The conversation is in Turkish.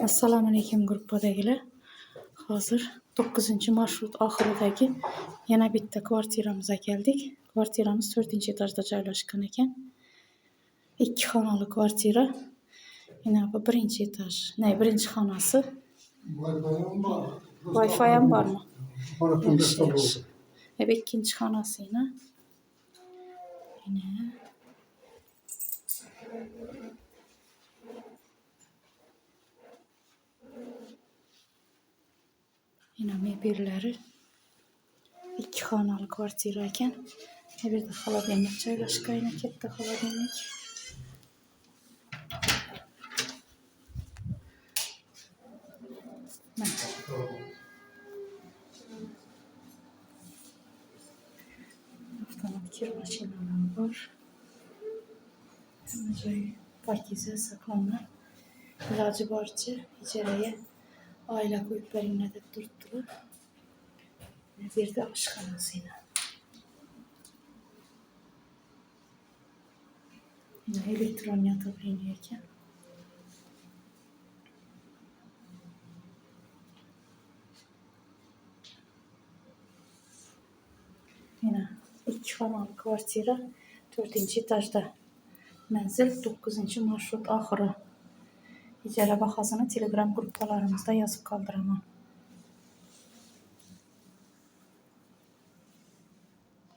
Assalamu alaykum gruppadagilar. Hozir 9-marshrut oxiridagi yana bitta kvartiramizga keldik. Kvartiramiz 4-etajda joylashgan ekan. 2 xonali kvartira. Yana bu 1-etaj. Birinchi xonasi. Wi-Fi ham bormi? Yaxshi. Bu ikkinchi xonasi yana. Yine mebelleri 2 xonalı kvartira ekan. Bu yerda xolodilnik joylashgan, katta xolodilnik. Avtomat kir mashinalar bor. Hamma joy pokiza saqlangan. Iloji boricha ijaraga oila qo'yib beringlar deb turibdilar. Bu yerda oshxonasi yana. Elektron отопление ekan. Yine 2 xonalı kvartira 4-etajda. Manzil 9-marshrut oxiri. İcra bahasını Telegram gruppalarımızda yazıp kaldırama.